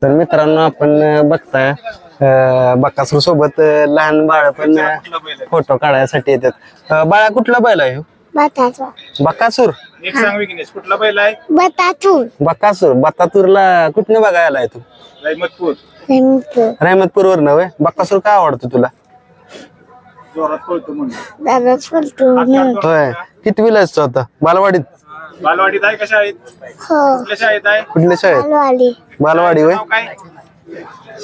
तर मित्रांनो आपण बघताय बकासूर सोबत लहान बाळ पण फोटो काढायसाठी येतात। बाळा कुठला बैल आहे? बकासूर। एक सांग विघ्नेश कुठला बैल आहे? बकासूर। बतातूरला कुठनं बघायला आहे तू? रहमतपूर वरनं व्हय? बकासूर का आवडतो तुला? जोरात पळतो म्हणून। होय, कितवीला आहेस तू आता? बालवाडीत? बालवाडीत आहे का शाळेत? कुठल्या शाळेत आहे? कुठल्या शाळेत? बालवाडी होय।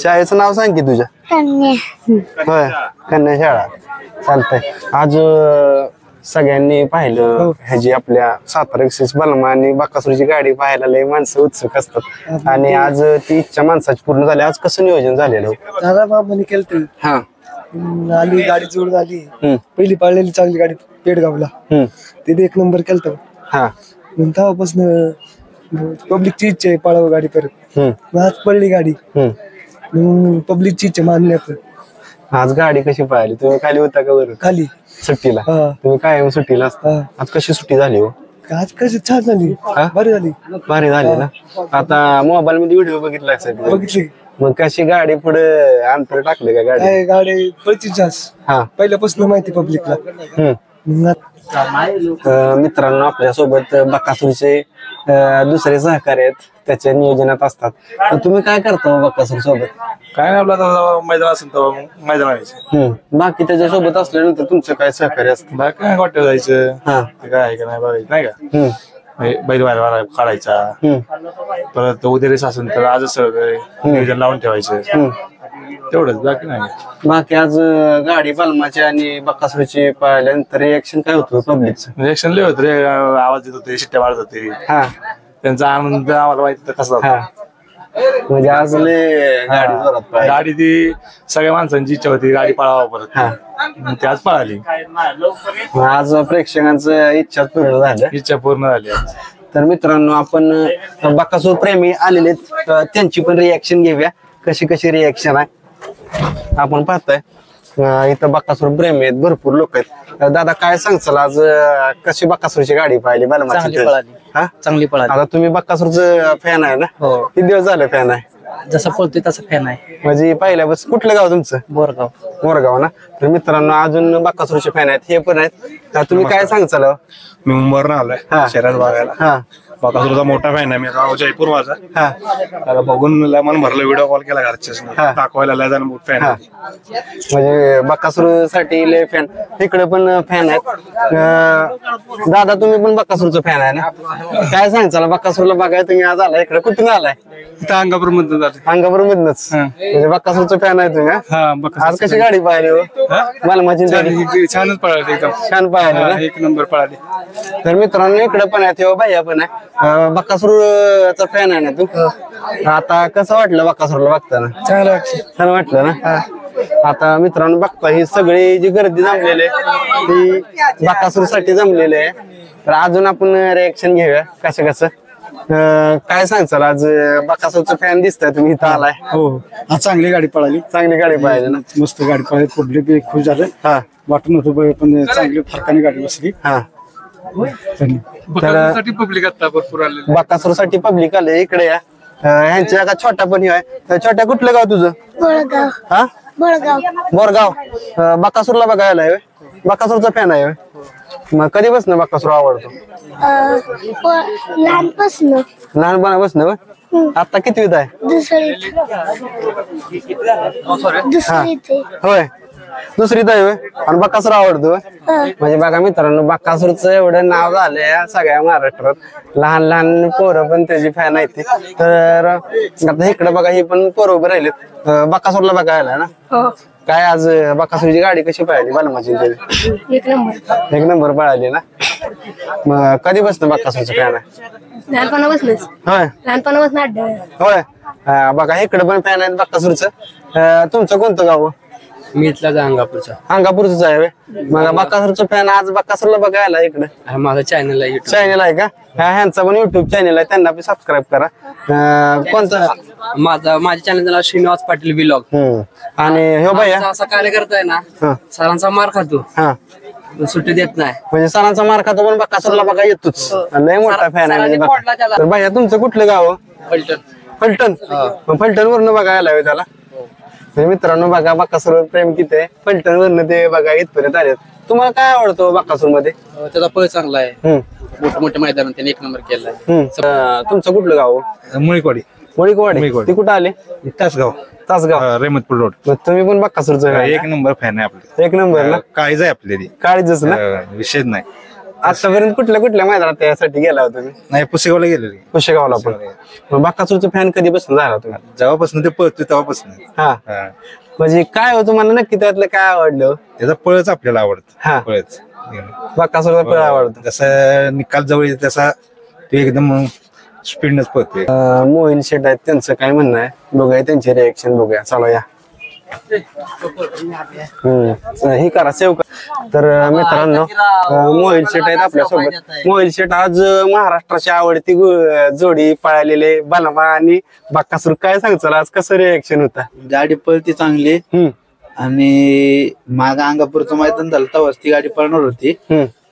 शाळेचं नाव सांग की तुझ्या? होय, कन्या शाळा। चालतंय। आज सगळ्यांनी पाहिलं ह्याची आपल्या सातारा एक्सेस बलमा आणि बकासूरची गाडी पाहायला लय माणसं उत्सुक असतात आणि आज ती इच्छा माणसाची पूर्ण झाली। आज कसं नियोजन झालेलं? दादा बाबांनी केलं हा आली गाडी जोड झाली। पहिली पाळलेली चांगली गाडी पेडगावला तिथे एक नंबर केलता। हा तेव्हापासून पब्लिकची इच्छा आहे पळावं गाडी परत। आज पडली गाडी, पब्लिकची इच्छा मानण्यात। आज गाडी कशी पाहिली? तुम्ही खाली होता का बरं? खाली सुट्टीला? तुम्ही कायम सुट्टीला असता। आज कशी सुट्टी झाली हो? आज कशी छान झाली, भारी झाली। भारी झाली ना? आता मोबाईल मध्ये व्हिडिओ बघितला बघितली मग कशी गाडी पुढे अंतर टाकले का गाडी? काय गाडी पळतीच जास्त पहिल्यापासून माहिती पब्लिकला। मित्रांनो आपल्या सोबत बकासूरचे दुसरे सहकारी आहेत, त्याच्या नियोजनात असतात। तुम्ही काय करता बकासूर सोबत? काय नाही आपला मैदान असेल तर मैदान बाकी त्याच्या सोबत असल्यानंतर तुमचं काय सहकार्य असतं? बाकी काय हॉटेल जायचं, काय आहे का नाही बघायचं नाही का, बैल वायला काढायचा, परत उद्या रेस असेल तर आजच सगळं नियोजन लावून ठेवायचं, तेवढंच बाकी नाही। बाकी आज गाडी बलमाची आणि बकासूरची पाहिल्यानंतर रिएक्शन काय होतं पब्लिकचं? रिएक्शन लय होत रे, आवाज देत होते, शिट्ट्या मारत होते, त्यांचा आनंद आम्हाला माहिती कसा होता। म्हणजे आज गाडी जोरात पाहिली। गाडी ती सगळ्या माणसांची इच्छा होती गाडी पळावा परत, ती आज पळाली। आज प्रेक्षकांचं इच्छा पूर्ण झाल्या, इच्छा पूर्ण झाली। तर मित्रांनो आपण बकासूर प्रेमी आलेले त्यांची पण रिएक्शन घेऊया, कशी कशी रिएक्शन आहे। आपण पाहताय इथं बकासूर प्रेमी आहेत, भरपूर लोक आहेत। दादा काय सांगचाल आज कशी बकासूरची गाडी पाहिली? चांगली पळाली। आता तुम्ही बकासूरचं फॅन आहे ना? किती दिवस झाले फॅन आहे? जसं पळतोय तसं फॅन आहे। म्हणजे पहिल्यापासून कुठलं गाव तुमचं? बोरगाव। मोरगाव ना? तर मित्रांनो अजून बकासूरचे फॅन आहेत, हे पण आहेत। तुम्ही काय सांगचाल? मी मुंबईवरून आलोय शहरात बघायला। बकासूरचा मोठा फॅन आहे मी, गाव जयपूर माझा। आता बघून मन भरलं, व्हिडिओ कॉल केला घरच्या दाखवायला लय जण फॅन। म्हणजे बकासूर साठी लय फॅन, इकडे पण फॅन आहेत। दादा तुम्ही पण बकासूरचं फॅन आहे ना? काय सांगचाल बकासूरला बघाय तुम्ही आज आला इकडे? कुठून आलाय? अंगापूर मधून अंगापूर मधनच म्हणजे बकासूरचं फॅन आहे तुम्ही? आज कशी गाडी पाहिली हो? बलमाची छानच पळाली, एकदम छान पाहिली ना? एक नंबर पळाली। तर मित्रांनो इकडे पण आहे, तेव्हा भैया पण आहे, बकासूरचा फॅन आहे ना तू? आता कसं वाटलं बकासूरला बघताना? छान वाटलं ना? आता मित्रांनो बघता ही सगळी जी गर्दी जमलेली आहे ती बकासूर साठी जमलेली आहे। तर अजून आपण रिएक्शन घेऊया कसं कसं। काय सांगचाल आज बकासूरचं फॅन दिसताय तुम्ही इथं आलाय? हो, आज चांगली गाडी पळाली। चांगली गाडी पाहिजे ना? मस्त गाडी पळाली, पब्लिक खुश झालं, वाटून होतं पण चांगली फरकाने गाडी बसली। पब्लिक आता भरपूर आले, बकासूर साठी पब्लिक आले इकडे या। ह्यांच्या का छोटा पण आहे, छोट्या कुठलं गाव तुझं? बोरगाव। बोरगाव। बकासूरला बघायला आहे? बकासूरचा फॅन आहे? मग कधीपासून बकासूर आवडतो? लहानपणापासून? आता कितवीत आहे? होय, दुसरीत आहे होय? आणि बकासूर आवडतो? म्हणजे बघा मित्रांनो बकासूरचं एवढं नाव झालंय सगळ्या महाराष्ट्रात, लहान लहान पोरं पण त्याची फॅन आहेत। तर आता इकडे बघा ही पण पोरं उभे राहिलेत, बकासूरला बघायला ना? काय आज बकासूरची गाडी कशी पाहिली बलमाची? एक नंबर पळाली ना? मग कधीपासून बकासूरचं फॅन आहे? लहानपणापासूनच। होय, बघा इकडे पण फॅन आहेत बकासूरचं। तुमचं कोणतं गाव? मी इथलाच अंगापूरचा। अंगापूरच आहे? मग बकासूरचं फॅन आज बकासूरला बघायला इकडे? माझा चॅनल आहे, चॅनल आहे का? ह्यांचा पण युट्यूब चॅनल आहे, त्यांना पण सबस्क्राईब करा। कोणतं? माझ्या चॅनलचं नाव श्रीनिवास पाटील व्लॉग। आणि हो भैया असा कार्यकर्ता आहे ना, सरांचा मार खातो, सुट्टी देत नाही। म्हणजे सरांचा मार खातो पण बकासूरला बघा येतोच, लय मोठा फॅन आहे। तर भैया तुमचं कुठलं गाव? फलटण फलटण वरनं बघा आलाय त्याला. म्हणजे मित्रांनो बघा बकासूर प्रेम किती आहे. फलटण वरनं ते बघा इथपर्यंत आले. तुम्हाला काय आवडतो बकासूर मध्ये? त्याचा पळ चांगला आहे. मोठे मोठे मैदान त्याने 1 नंबर केलाय. तुमचं कुठलं गाव? मुळीकवाडी. मुळीकवाडी. ते कुठं आले? तासगाव. तासगाव. रेहमतपूर रोड. मग तुम्ही पण बकासूरचं एक नंबर फॅन आहे आपले. 1 नंबर ना? काळीच आहे आपली. काळीच ना? विषयच नाही. आतापर्यंत कुठल्या मैदानात त्यासाठी गेला होता तुम्ही? नाही पुसेगावला गेलेली. पुशेगावला पण. मग बकासूरचं फॅन कधीपासून झाला तुम्ही? जेव्हापासून ते पळतोय तेव्हापासून. हा म्हणजे काय होतं मला नक्की त्यातलं काय आवडलं? त्याचा पळच आपल्याला हा. आवडतं. पळच बकासूरचा पळ आवडतो. जसा निकाल जवळ येईल तसा ते एकदम स्पीडनच पळतोय. मोहिल शेट आहेत त्यांचं काय म्हणणं आहे बघूया त्यांचे रिएक्शन बघूया. चला या. ही करा सेव करा. तर मित्रांनो मोहिल शेट आहेत आपल्यासोबत. मोहिल शेट आज महाराष्ट्राची आवडती जोडी पळालेले बलमा आणि बकासूर. काय सांगचाल आज कसं रिएक्शन होता? गाडी पळती चांगली आणि माग अंगापूरचं मैदान झालं तेव्हाच ती गाडी पळणार होती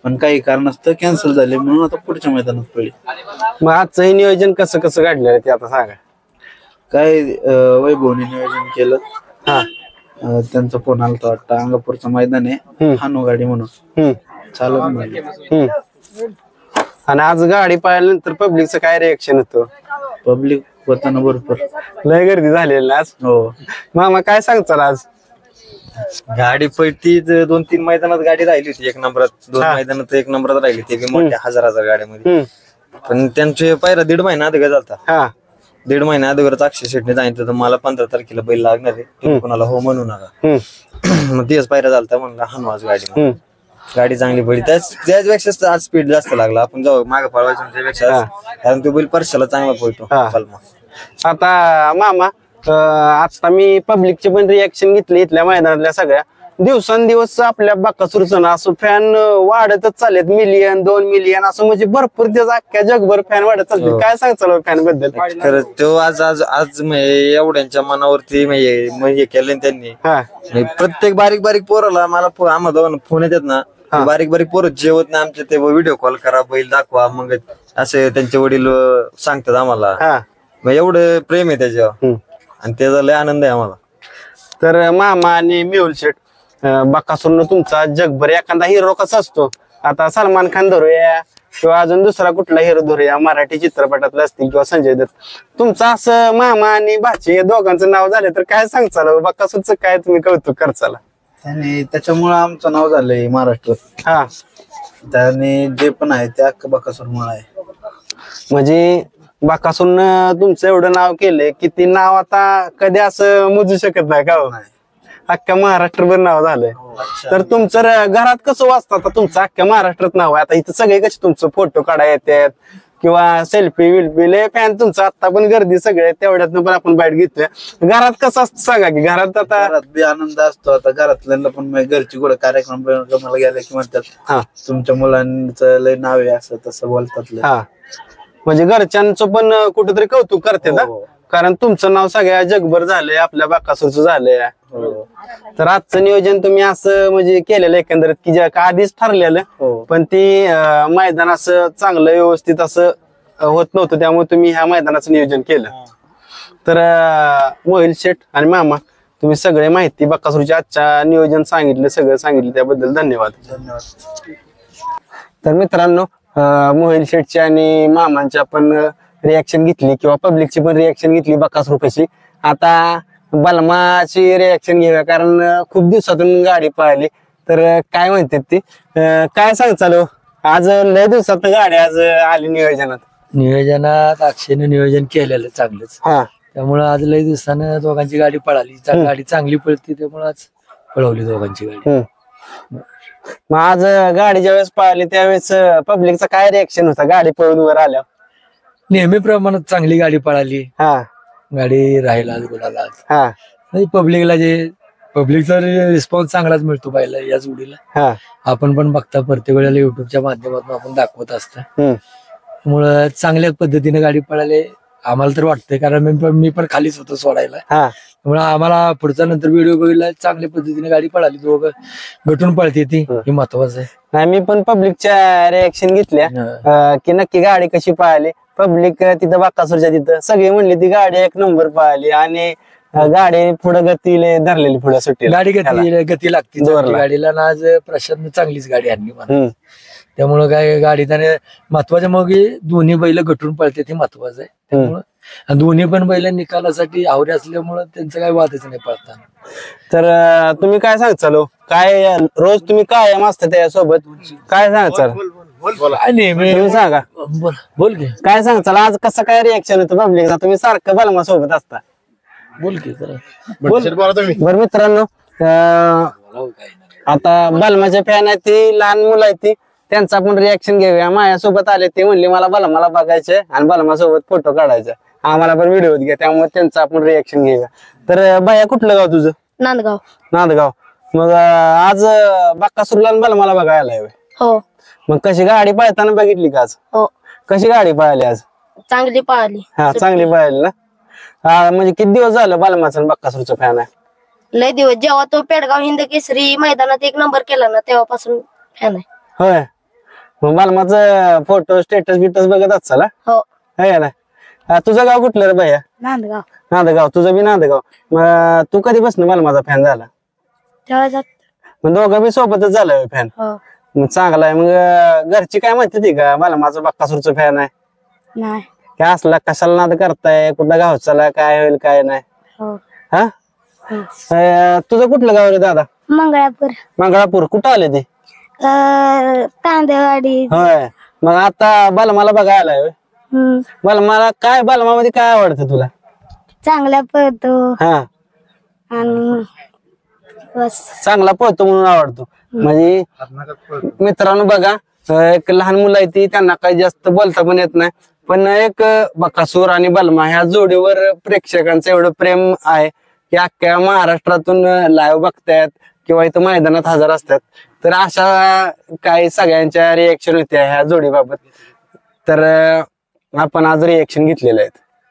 पण काही कारणास्तव कॅन्सल झाले म्हणून आता पुढच्या मैदानात पडली. मग आजचं हे नियोजन कसं कसं काढलं आहे ते आता सांगा. काय वैभवने नियोजन केलं. हा त्यांचा फोन आला वाटतं अंगापूरचं मैदान आहे हानू गाडी म्हणून चालत म्हणले. आणि आज गाडी पाहिल्यानंतर पब्लिकचं काय रिएक्शन होतं? पब्लिक होताना भरपूर लय गर्दी झालेली ना आज. हो. मामा काय सांगचाल आज? गाडी पळती 2-3 मैदानात गाडी राहिली होती 1 नंबरात. 2 मैदानात 1 नंबरात राहिली होती मोठ्या हजार गाड्यामध्ये. पण त्यांचे पायरा 1.5 महिना अगोदर झालता. 1.5 महिना अगोदरच अक्षय शेटने सांगितलं तर मला 15 तारखेला बैल लागणार आहे कोणाला हो म्हणू नका. मग तेच पायरा झालता म्हणला हानू आज गाडी. गाडी चांगली पडली. त्याचपेक्षा आज स्पीड जास्त लागला. आपण जाऊ मागे पळवायचं त्यापेक्षा कारण तो बैल परशाला चांगला पळतो. आता मामा आता मी पब्लिकचे पण रिएक्शन घेतले इथल्या मैदानातल्या सगळ्या. दिवसेंदिवस आपल्या बकासूरचं ना असं फॅन वाढतच चाललेत. 1 मिलियन 2 मिलियन असं म्हणजे भरपूर त्याचा अख्ख्या जगभर फॅन वाढत चालते. काय सांगचाल फॅन बद्दल? खरंच तो आज आज आज एवढ्यांच्या मनावरती म्हणजे केलं त्यांनी. प्रत्येक बारीक बारीक पोराला मला आम्हाला फोन येतात ना बारीक बारीक पोरं जेवत नाही आमच्या ते व्हिडिओ कॉल करा बैल दाखवा मग असे त्यांचे वडील सांगतात आम्हाला. मग एवढं प्रेम आहे त्याच्यावर आणि त्याचा लय आनंद आहे आम्हाला. तर मामा आणि मेहुल शेठ बकासूरनं तुमचा जगभर एखादा हिरो कसा असतो? आता सलमान खान धरूया किंवा अजून दुसरा कुठला हिरो धरूया मराठी चित्रपटातला असतील किंवा संजय दत्त. तुमचं असं मामा आणि भाची या दोघांचं नाव झालं तर काय सांगचाल? बकासूरचं काय तुम्ही कौतुक करचाल? आणि त्याच्यामुळे आमचं नाव झालंय महाराष्ट्रात. त्याने जे पण आहे ते अख्खा बकासूरमुळे आहे. म्हणजे बकासूरनं तुमचं एवढं नाव केलंय की ती नाव आता कधी असं मोजू शकत नाही का? अख्ख्या महाराष्ट्रभर नाव झालंय. तर तुमचं घरात कसं वाचतं? तुमचं अख्ख्या महाराष्ट्रात नाव आहे. आता इथं सगळे कसे तुमचं फोटो काढा येतात किंवा सेल्फी विल्फी लय फॅन तुमचं. आता पण गर्दी सगळे तेवढ्यातनं पण आपण बाईट घेतोय. घरात कसं असतं सांगा की? घरात आता घरात बी आनंद असतो. आता घरातल्यांना पण घरची कुठं कार्यक्रम मला गेला की म्हणतात तुमच्या मुलांचं लय नाव आहे असं तसं बोलतात. म्हणजे घरच्यांचं पण कुठेतरी कौतुक करते ना कारण तुमचं नाव सगळ्या जगभर झालंय आपल्या बकासूरचं झालंय. तर आजचं नियोजन तुम्ही असं म्हणजे केलेलं एकंदरीत की जे आधीच ठरलेलं पण ती मैदान असं चांगलं व्यवस्थित असं होत नव्हतं त्यामुळे तुम्ही ह्या मैदानाचं नियोजन केलं. तर मोहिल शेठ आणि मामा तुम्ही सगळे माहिती बकासूरच्या आजच्या नियोजन सांगितलं सगळं सांगितलं त्याबद्दल धन्यवाद. तर मित्रांनो मोहिल शेठची आणि मामांची आपण रिएक्शन घेतली किंवा पब्लिकची पण रिएक्शन घेतली बकासूर कशी. आता बलमाची रिएक्शन घेऊया कारण खूप दिवसातून गाडी पळाली. तर काय म्हणतात ती काय सांगचाल? आज लय दिवसात गाडी आज आली नियोजनात अक्षयने नियोजन केलेलं चांगलंच. त्यामुळे आज लय दिवसानं दोघांची गाडी पळाली. गाडी चांगली पळते त्यामुळे आज पळवली दोघांची गाडी. मग आज गाडी ज्यावेळेस पळाली त्यावेळेस पब्लिकचा काय रिएक्शन होता गाडी पळून वर आल्या? नेहमी प्रमाणात चांगली गाडी पळाली. गाडी राहिला गुलाला. पब्लिकला पब्लिकचा रिस्पॉन्स चांगलाच मिळतो पाहिला या जोडीला. आपण पण बघता प्रत्येक वेळेला युट्यूबच्या माध्यमातून आपण दाखवत असतं. त्यामुळं चांगल्या पद्धतीने गाडी पळाली आम्हाला तर वाटतंय कारण मी पण खालीच होतो सोडायला. त्यामुळे आम्हाला पुढचा नंतर व्हिडिओ बघितला चांगल्या पद्धतीने गाडी पळाली. दोघं गटून पळते ती हे महत्वाचं आहे. नाही मी पण पब्लिकच्या रिएक्शन घेतल्या की नक्की गाडी कशी पळाली. पब्लिक तिथं बाकासूरच्या तिथं सगळी म्हणली ती गाडी एक नंबर पळाली आणि गाडी पुढे गतीले धरलेली पुढे सुट्टी गाडी गती लागते चांगली गाडीला ना. आज प्रशांत चांगलीच गाडी आणली मला. त्यामुळं काय गाडी त्याने महत्वाच्या मग दोन्ही बैल गटून पळते ते महत्वाचं आहे. त्यामुळं दोन्ही पण बैल निकालासाठी आवरे असल्यामुळं त्यांचं काय वादच नाही पळताना. तर तुम्ही काय सांगचाल काय रोज तुम्ही काय असता त्यासोबत काय सांगचाल तुम्ही सांगा बोल की काय सांगचाल आज कसं काय रिएक्शन होतं पब्लिकचा तुम्ही सारखं बलमा सोबत असता बोल की जरा बरं मित्रांनो आता बलमाचे फॅन आहेत ती लहान मुलं आहेत ती त्यांचा आपण रिएक्शन घेऊया. माझ्यासोबत आले ते म्हणले मला बलमाला बघायचे आणि बलमा सोबत फोटो काढायचे आम्हाला पण व्हिडिओ घ्या त्यामुळे त्यांचं आपण रिएक्शन घेऊया. तर भैया कुठलं गाव तुझं? नांदगाव. नांदगाव. मग आज बाकासूरला बलमाला बघायला आहे. हो. मग कशी गाडी पळताना बघितली का आज? हो. कशी गाडी पळाली आज? चांगली पळाली. हा चांगली पळाली ना. म्हणजे किती दिवस झालं बलमाचा बाकासूरचा फॅन आहे? लय दिवस. जेव्हा तो पेडगाव हिंद केसरी मैदानात 1 नंबर केला ना तेव्हापासून फॅन आहे. होय. मग बलमाचं फोटो स्टेटस बिटस बघत असाल? हो. आहे ना. तुझं गाव कुठलं रे भैया? नांदगाव. नांदगाव. तुझं बी नांदगाव. मग तू कधीपासून बलमाचा फॅन झाला? तेव्हा मग दोघं बी सोबतच झालं फॅन? हो. मग चांगला आहे. मग घरची काय म्हणते ती का बलमाचा बाकासूरचं फॅन आहे? नाही. काय असला कशाला नाद करताय कुठला गाव चला काय होईल काय नाही? हो. हा. तुझं कुठलं गाव रे दादा? मंगळापूर. मंगळापूर. कुठं आले ते? तांदेवाडी. होय. मग आता बलमाला बघायला आहे. बलमाला काय बलमामध्ये काय आवडतं तुला? चांगला पळतो हा आणि बस. चांगला पळतो म्हणून आवडतो. म्हणजे मित्रांनो बघा एक लहान मुलं आहे ती त्यांना काही जास्त बोलता पण येत नाही पण एक बकासूर आणि बलमा ह्या जोडीवर प्रेक्षकांचं एवढं प्रेम आहे की अख्ख्या महाराष्ट्रातून लाईव्ह बघतायत किंवा इथं मैदानात हजर असतात. तर अशा काही सगळ्यांच्या रिएक्शन होत्या ह्या जोडीबाबत. तर आपण आज रिएक्शन घेतलेले आहेत.